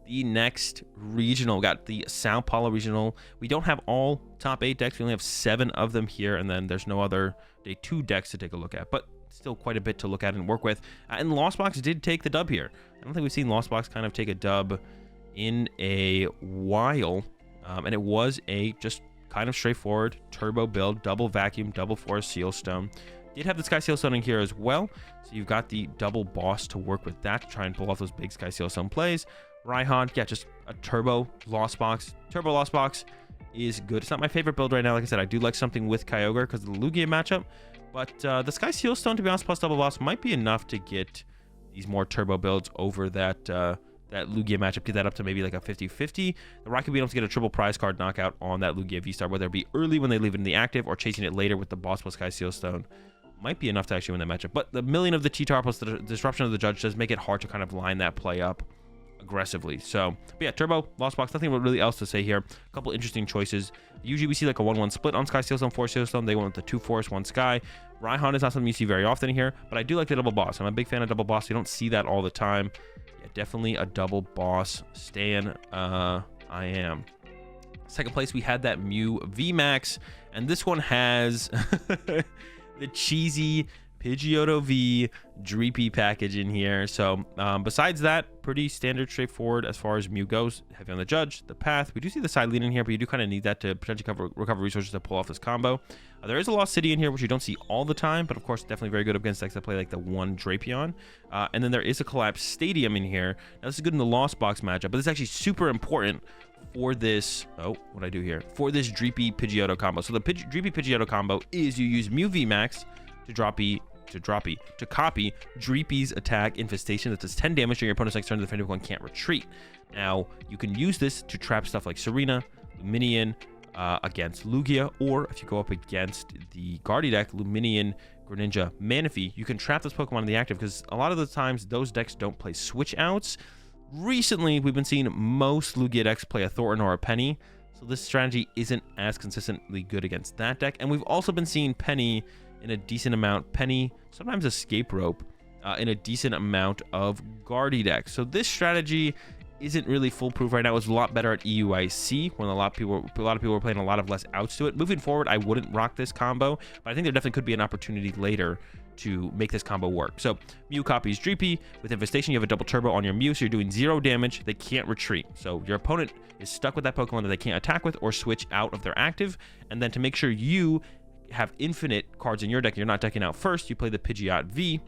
the next regional. We got the Sao Paulo regional. We don't have all top 8 decks. We only have 7 of them here, and then there's no other day 2 decks to take a look at, but still quite a bit to look at and work with. And Lost Box did take the dub here. I don't think we've seen Lost Box kind of take a dub in a while, and it was a just kind of straightforward turbo build, double vacuum, double forest seal stone. Did have the Sky Seal Stone in here as well, so you've got the double boss to work with that to try and pull off those big Sky Seal Stone plays. Raihan, yeah, just a turbo Lost Box. Turbo Lost Box is good. It's not my favorite build right now. Like I said, I do like something with Kyogre because of the Lugia matchup, but the Sky Seal Stone, to be honest, plus double boss might be enough to get these more turbo builds over that that Lugia matchup, get that up to maybe like a 50-50. The Rocket being able to get a triple prize card knockout on that Lugia V-Star, whether it be early when they leave it in the active or chasing it later with the boss plus Sky Seal Stone, might be enough to actually win that matchup. But the million of the Cheetar plus the disruption of the Judge does make it hard to kind of line that play up aggressively. So, but yeah, Turbo, Lost Box, nothing really else to say here. A couple interesting choices. Usually we see like a 1-1 split on Sky Seal Stone, Force Seal Stone. They went with the 2 Force, 1 Sky. Raihan is not something you see very often here, but I do like the double boss. I'm a big fan of double boss. You don't see that all the time. Yeah, definitely a double boss stan. I am. Second place, we had that Mew VMAX, and this one has the cheesy Pidgeotto V Dreepy package in here. So besides that, pretty standard, straightforward as far as Mew goes. Heavy on the Judge, the Path. We do see the side lead in here, but you do kind of need that to potentially recover resources to pull off this combo. There is a Lost City in here, which you don't see all the time, but of course definitely very good against decks that play like the 1 Drapion. And then there is a Collapsed Stadium in here. Now this is good in the Lost Box matchup, but it's actually super important for this, what I do here, for this Dreepy Pidgeotto combo. So the Dreepy Pidgeotto combo is you use Mew VMAX to copy Dreepy's attack Infestation that does 10 damage during your opponent's next turn. The defender one can't retreat. Now you can use this to trap stuff like Serena, Luminion against Lugia, or if you go up against the Guardy deck, Luminion, Greninja, Manaphy, you can trap this Pokemon in the active, because a lot of the times those decks don't play switch outs. Recently, we've been seeing most Lugia decks play a Thornton or a Penny, so this strategy isn't as consistently good against that deck. And we've also been seeing Penny in a decent amount, sometimes Escape Rope, in a decent amount of Guardy decks. So this strategy isn't really foolproof right now. It's a lot better at EUIC, when a lot of people were playing a lot of less outs to it. Moving forward, I wouldn't rock this combo, but I think there definitely could be an opportunity later to make this combo work. So Mew copies Dreepy. With Infestation, you have a double turbo on your Mew, so you're doing 0 damage. They can't retreat. So your opponent is stuck with that Pokemon that they can't attack with or switch out of their active. And then to make sure you have infinite cards in your deck, you're not decking out first, you play the Pidgeot V.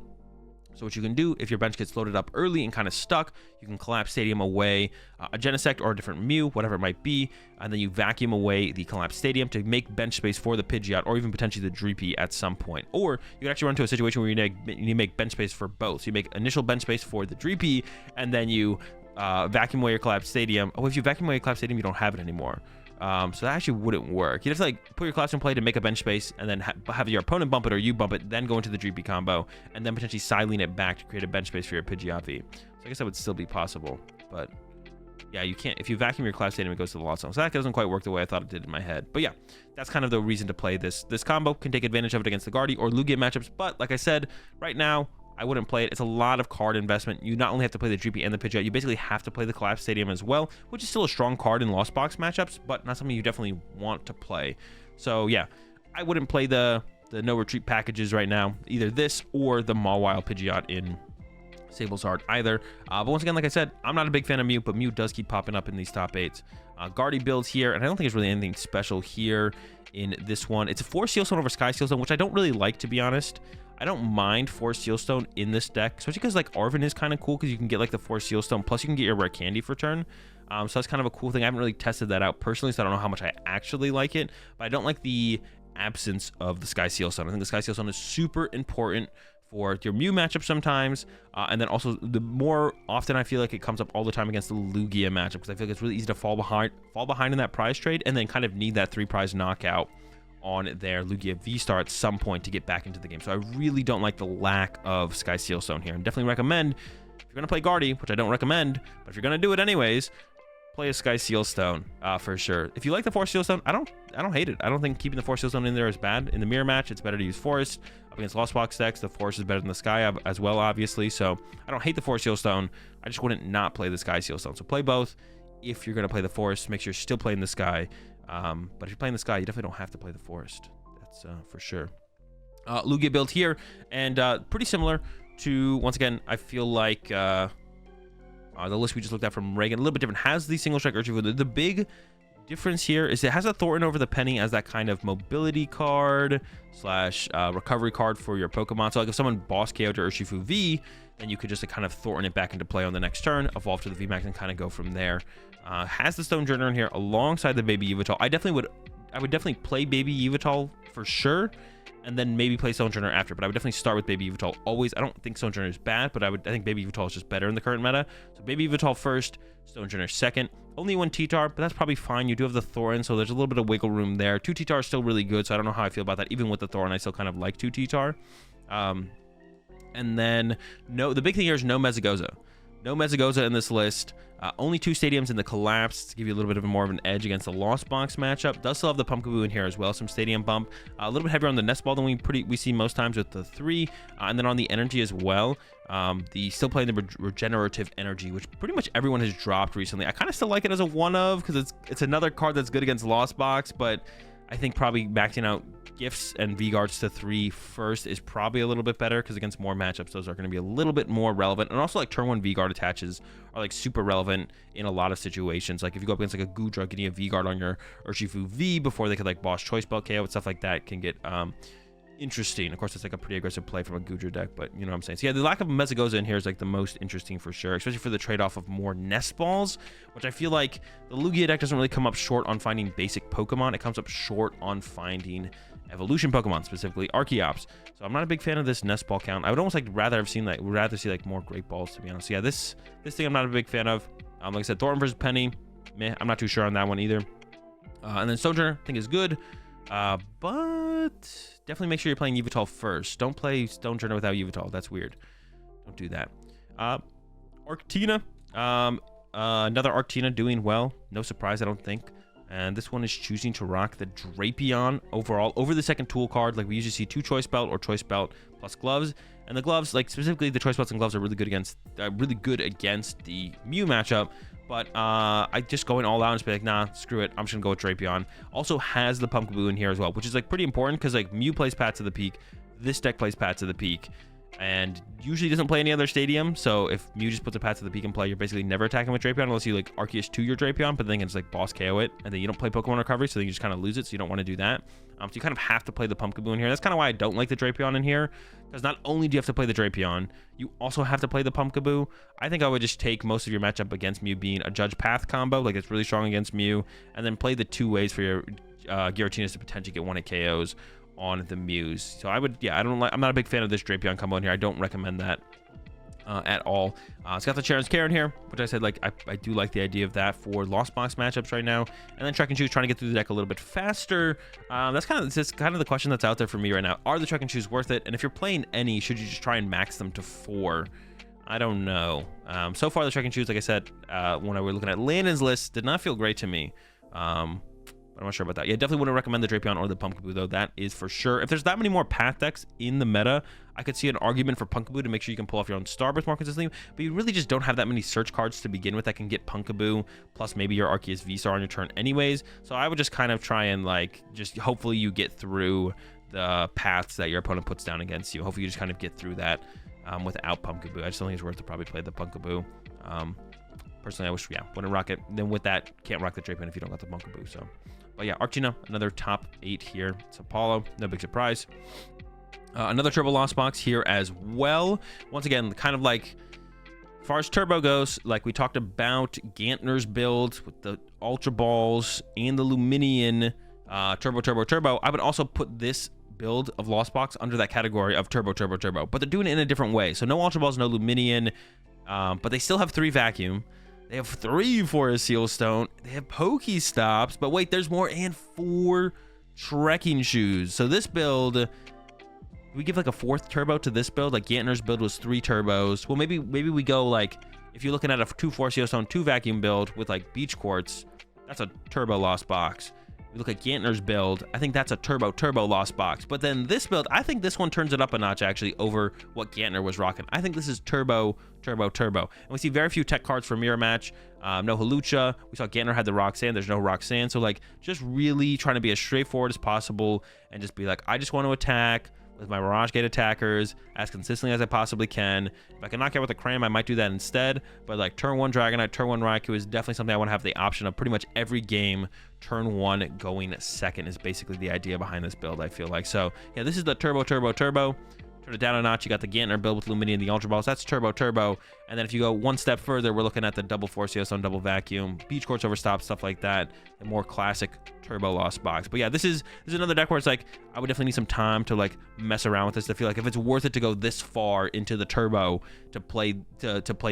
So what you can do, if your bench gets loaded up early and kind of stuck, you can Collapse Stadium away a Genesect or a different Mew, whatever it might be, and then you vacuum away the Collapse Stadium to make bench space for the Pidgeot or even potentially the Dreepy at some point. Or you can actually run into a situation where you need to make bench space for both. So you make initial bench space for the Dreepy, and then you vacuum away your Collapse Stadium. Oh, if you vacuum away your Collapse Stadium, you don't have it anymore. So that actually wouldn't work. You'd have to like put your Collapse in play to make a bench space, and then have your opponent bump it or you bump it, then go into the Dreepy combo, and then potentially silene it back to create a bench space for your Pidgeot V. So I guess that would still be possible, but yeah, you can't. If you vacuum your Collapse Stadium, it goes to the Lost Zone. So that doesn't quite work the way I thought it did in my head. But yeah, that's kind of the reason to play this combo. Can take advantage of it against the Guardy or Lugia matchups, but like I said, right now, I wouldn't play it. It's a lot of card investment. You not only have to play the Dreepy and the Pidgeot, you basically have to play the Collapse Stadium as well, which is still a strong card in Lost Box matchups, but not something you definitely want to play. So yeah, I wouldn't play the no retreat packages right now, either this or the Mawile Pidgeot in Sable's Art either. But once again, like I said, I'm not a big fan of Mew, but Mew does keep popping up in these top 8s. Guardy builds here, and I don't think there's really anything special here in this one. It's a 4 Seal Stone over Sky Seal Stone, which I don't really like, to be honest. I don't mind 4 Seal Stone in this deck, especially because like Arven is kind of cool because you can get like the 4 Seal Stone, plus you can get your rare candy for turn. So that's kind of a cool thing. I haven't really tested that out personally, so I don't know how much I actually like it, but I don't like the absence of the Sky Seal Stone. I think the Sky Seal Stone is super important for your Mew matchup sometimes, and then also the more often I feel like it comes up all the time against the Lugia matchup, because I feel like it's really easy to fall behind in that prize trade, and then kind of need that 3 prize knockout on their Lugia V-Star at some point to get back into the game. So I really don't like the lack of Sky Seal Stone here, and definitely recommend, if you're going to play Guardy, which I don't recommend, but if you're going to do it anyways, play a Sky Seal Stone for sure. If you like the 4 Seal Stone, I don't hate it. I don't think keeping the 4 Seal Stone in there is bad. In the mirror match, it's better to use Forest. Up against Lost Box decks, the Forest is better than the Sky as well, obviously. So I don't hate the 4 Seal Stone. I just wouldn't not play the Sky Seal Stone. So play both. If you're going to play the Forest, make sure you're still playing the Sky. But if you're playing the Sky, you definitely don't have to play the Forest. That's for sure. Lugia build here, and pretty similar to, once again, I feel like the list we just looked at from Reagan, a little bit different. Has the single strike Urshifu. The big difference here is it has a Thornton over the Penny as that kind of mobility card slash recovery card for your Pokemon. So like if someone boss KO'd your Urshifu V, then you could just kind of Thornton it back into play on the next turn, evolve to the VMAX, and kind of go from there. Has the Stone Journer in here alongside the Baby Yveltal. I would definitely play Baby Yveltal for sure and then maybe play Sojourner after. But I would definitely start with Baby Yveltal always. I don't think Sojourner is bad, but I think Baby Yveltal is just better in the current meta. So Baby Yveltal first, Sojourner second. Only one T-Tar, but that's probably fine. You do have the Thorin, so there's a little bit of wiggle room there. 2 T-Tar is still really good, so I don't know how I feel about that. Even with the Thorin, I still kind of like 2 T-Tar. And then the big thing here is no Mezagoza. No Mezagoza in this list. Only 2 stadiums in the Collapse to give you a little bit of more of an edge against the Lost Box matchup. Does still have the Pumpkaboo in here as well, some stadium bump. A little bit heavier on the Nest Ball than we see most times with the 3. And then on the energy as well. The still playing the regenerative energy, which pretty much everyone has dropped recently. I kind of still like it as a one of, because it's another card that's good against Lost Box, but I think probably maxing out Gifts and V-Guards to 3 first is probably a little bit better, because against more matchups, those are going to be a little bit more relevant. And also, like, turn 1 V-Guard attaches are, like, super relevant in a lot of situations. Like, if you go up against, like, a Goodra, getting a V-Guard on your Urshifu V before they could, like, Boss Choice Belt KO and stuff like that can get interesting. Of course, it's like a pretty aggressive play from a Goodra deck, but you know what I'm saying. So yeah, the lack of Mezagoza in here is like the most interesting for sure, especially for the trade-off of more Nest Balls, which I feel like the Lugia deck doesn't really come up short on finding basic Pokemon. It comes up short on finding evolution Pokemon, specifically Archeops. So I'm not a big fan of this Nest Ball count. I would almost rather see like more Great Balls, to be honest. So yeah, this thing I'm not a big fan of. Like I said, Thornton versus Penny, meh, I'm not too sure on that one either. And then Sojourner, I think is good. But definitely make sure you're playing Yveltal first. Don't play Sojourner without Yveltal. That's weird. Don't do that. Arctina. Another Arctina doing well. No surprise, I don't think. And this one is choosing to rock the Drapion overall over the second tool card. Like we usually see 2 Choice Belt or Choice Belt plus gloves. And the gloves, like specifically the Choice Belts and gloves, are really good against the Mew matchup. But I just going all out and just be like, nah, screw it. I'm just gonna go with Drapion. Also has the Pumpkaboo in here as well, which is like pretty important because like Mew plays Pat to the Peak, this deck plays Pat to the Peak, and usually doesn't play any other stadium. So if Mew just puts a Pat to the Peak in play, you're basically never attacking with Drapion unless you like Arceus to your Drapion, but then it's like boss KO it, and then you don't play Pokemon Recovery, so then you just kind of lose it. So you don't want to do that. So you kind of have to play the Pumpkaboo in here. That's kind of why I don't like the Drapion in here, because not only do you have to play the Drapion, you also have to play the Pumpkaboo. I think I would just take most of your matchup against Mew being a Judge Path combo, like it's really strong against Mew, and then play the 2 ways for your Giratinas to potentially get 1 KOs on the Mews. So I'm not a big fan of this Drapion combo in here. I don't recommend that at all. It's got the Charon's Care in here, which I said, like, I do like the idea of that for Lost Box matchups right now. And then Trek and Shoes, trying to get through the deck a little bit faster. That's kind of the question that's out there for me right now. Are the Trek and Shoes worth it? And if you're playing any, should you just try and max them to 4? I don't know. So far, the Trek and Shoes, like I said, when I were looking at Landon's list, did not feel great to me. But I'm not sure about that. Yeah, definitely wouldn't recommend the Drapion or the Pumpkaboo, though. That is for sure. If there's that many more Path decks in the meta, I could see an argument for Pumpkaboo to make sure you can pull off your own Starburst more consistently, but you really just don't have that many search cards to begin with that can get Pumpkaboo, plus maybe your Arceus V-Star on your turn anyways. So I would just kind of try and, like, just hopefully you get through the paths that your opponent puts down against you. Hopefully you just kind of get through that without Pumpkaboo. I just don't think it's worth to probably play the Pumpkaboo. Personally, I wish, wouldn't rock it. Then with that, can't rock the Drapion if you don't got the Pumpkaboo, so... But yeah, Arctina, another top 8 here. Sao Paulo, no big surprise. Another Turbo Lost Box here as well. Once again, kind of like, as far as Turbo goes, like we talked about Gantner's build with the Ultra Balls and the Luminion Turbo. I would also put this build of Lost Box under that category of Turbo. But they're doing it in a different way. So no Ultra Balls, no Luminion, but they still have 3 Vacuum. They have 3 Forest Seal Stone. They have Pokestops. But wait, there's more, and 4 Trekking Shoes. So this build, we give like a 4th turbo to this build. Like Gantner's build was 3 turbos. Well, maybe we go like, if you're looking at a 2 Forest Seal Stone, 2 Vacuum build with like Beach Quartz, that's a Turbo Lost Box. We look at Gantner's build, I think that's a Turbo Lost Box. But then this build, I think this one turns it up a notch actually over what Gantner was rocking. I think this is Turbo. And we see very few tech cards for Mirror Match. No Hawlucha. We saw Gantner had the Roxanne. There's no Roxanne. So like just really trying to be as straightforward as possible and just be like, I just want to attack with my Mirage Gate attackers as consistently as I possibly can. If I can knock out with a Cram, I might do that instead. But like turn 1 Dragonite, turn 1 Raikou is definitely something I want to have the option of pretty much every game. Turn 1 going second is basically the idea behind this build, I feel like. So yeah, this is the Turbo. Turn it down a notch, you got the Gantner build with Luminia and the Ultra Balls. That's turbo. And then if you go one step further, we're looking at the double Force Stone, double Vacuum, Beach Courts Overstop, stuff like that. The more classic turbo Lost Box. But yeah, this is another deck where it's like, I would definitely need some time to like mess around with this to feel like if it's worth it to go this far into the turbo to play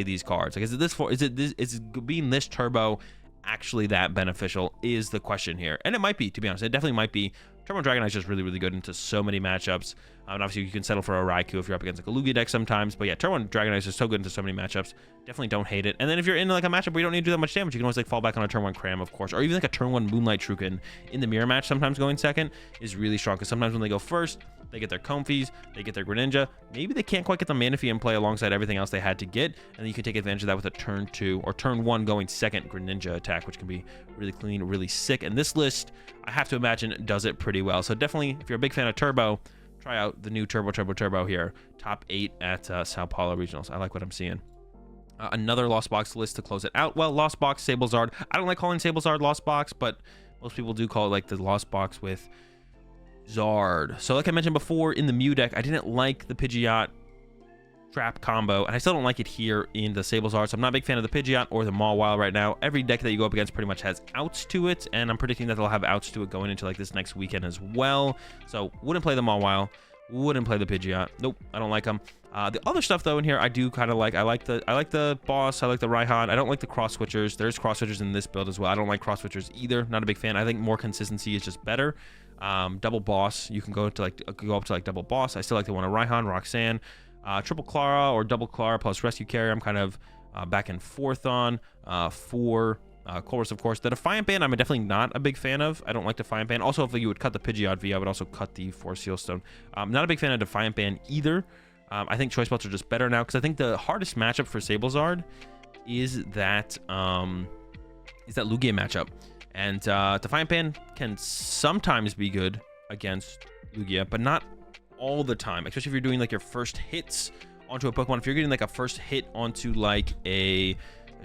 these cards. Like, is being this turbo actually that beneficial is the question here. And it might be, to be honest. It definitely might be. Turbo Dragonite is just really good into so many matchups. And obviously, you can settle for a Raikou if you're up against like a Lugia deck sometimes. But yeah, Turbo Dragonite is so good into so many matchups. Definitely don't hate it. And then if you're in like a matchup where you don't need to do that much damage, you can always like fall back on a turn 1 Cram, of course. Or even like a turn 1 Moonlight Trukin in the mirror match sometimes going second is really strong. Because sometimes when they go first, they get their Comfeys, they get their Greninja. Maybe they can't quite get the Manaphy in play alongside everything else they had to get. And then you can take advantage of that with a turn 2 or turn 1 going second Greninja attack, which can be really clean, really sick. And this list, I have to imagine, does it pretty well. So definitely, if you're a big fan of Turbo, try out the new Turbo here. Top 8 at Sao Paulo Regionals. I like what I'm seeing. Another Lost Box list to close it out. Well, Lost Box, Sablezard. I don't like calling Sablezard Lost Box, but most people do call it like the Lost Box with Zard. So like I mentioned before, in the Mew deck, I didn't like the Pidgeot Trap combo, and I still don't like it here in the Sablezard. So I'm not a big fan of the Pidgeot or the Mawile right now. Every deck that you go up against pretty much has outs to it, and I'm predicting that they'll have outs to it going into like this next weekend as well. So wouldn't play the Mawile, wouldn't play the Pidgeot. Nope, I don't like them. The other stuff though in here I do kind of like. I like the Boss, I like the Raihan. I don't like the cross switchers. There's cross switchers in this build as well. I don't like cross switchers either. Not a big fan. I think more consistency is just better. Double Boss, you can go up to like double Boss. I still like the one of Raihan, Roxanne. Triple Clara or double Clara plus Rescue Carrier, I'm kind of back and forth on. For Chorus, of course. The Defiant Band, I'm definitely not a big fan of. I don't like Defiant Band. Also, if you would cut the Pidgeot V, I would also cut the Force Seal Stone. Not a big fan of Defiant Band either. I think Choice Belts are just better now, because I think the hardest matchup for Sablezard is that Lugia matchup. And Defiant Band can sometimes be good against Lugia, but not all the time, especially if you're doing like your first hits onto a Pokemon. If you're getting like a first hit onto like a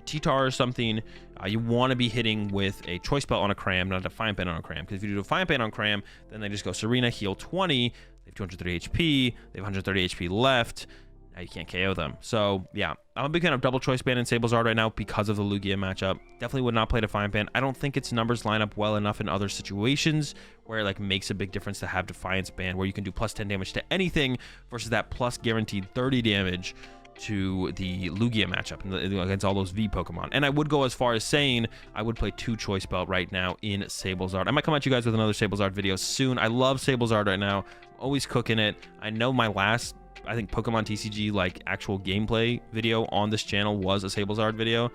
T-Tar or something, you want to be hitting with a Choice Belt on a Cram, not a Defiant Band on a Cram. Because if you do Defiant Band on Cram, then they just go Serena, heal 20, they have 230 HP, they have 130 HP left. Now you can't KO them. So yeah, I'm a big fan of Double Choice Band and Sablezard right now because of the Lugia matchup. Definitely would not play Defiant Band. I don't think its numbers line up well enough in other situations where it like makes a big difference to have Defiance Band, where you can do plus 10 damage to anything versus that plus guaranteed 30 damage to the Lugia matchup against all those V Pokemon. And I would go as far as saying I would play 2 Choice Belt right now in Sablezard. I might come at you guys with another Sablezard video soon. I love Sablezard right now. I'm always cooking it. I know my last, I think, PokemonTCG like actual gameplay video on this channel was a Sablezard video.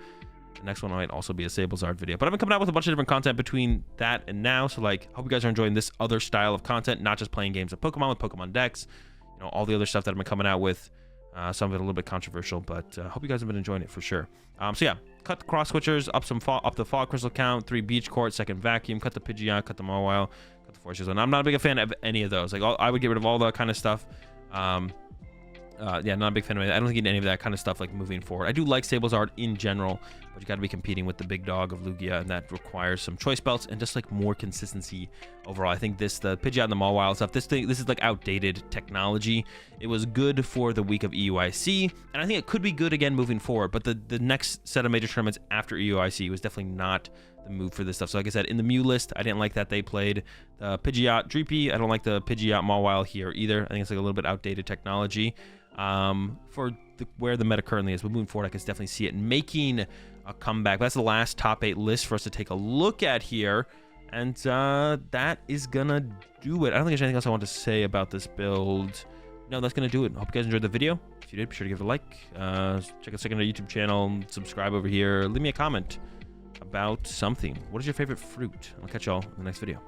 The next one might also be a Sablezard video, but I've been coming out with a bunch of different content between that and now. So like, hope you guys are enjoying this other style of content, not just playing games of Pokemon with Pokemon decks, you know, all the other stuff that I've been coming out with. Some of it a little bit controversial, but hope you guys have been enjoying it for sure. So yeah, cut the cross switchers, up the Fog Crystal count, 3 Beach Court, 2nd Vacuum, cut the Pidgeot, cut the Mawile, cut the Force Shield. And I'm not a big fan of any of those. Like, I would get rid of all that kind of stuff. Yeah, not a big fan of it. I don't think you need any of that kind of stuff like moving forward. I do like Sablezard in general, but you got to be competing with the big dog of Lugia, and that requires some Choice Belts and just like more consistency overall. I think the Pidgeot and the Mawile stuff, this is like outdated technology. It was good for the week of EUIC, and I think it could be good again moving forward, but the next set of major tournaments after EUIC was definitely not the move for this stuff. So like I said, in the Mew list, I didn't like that they played the Pidgeot Dreepy. I don't like the Pidgeot Mawile here either. I think it's like a little bit outdated technology. For where the meta currently is, but moving forward, I can definitely see it making a comeback. That's the last top 8 list for us to take a look at here, and that is gonna do it. I don't think there's anything else I want to say about this build. No, that's gonna do it. Hope you guys enjoyed the video. If you did, be sure to give it a like. Check out our YouTube channel, subscribe over here, leave me a comment about something. What is your favorite fruit? I'll catch y'all in the next video.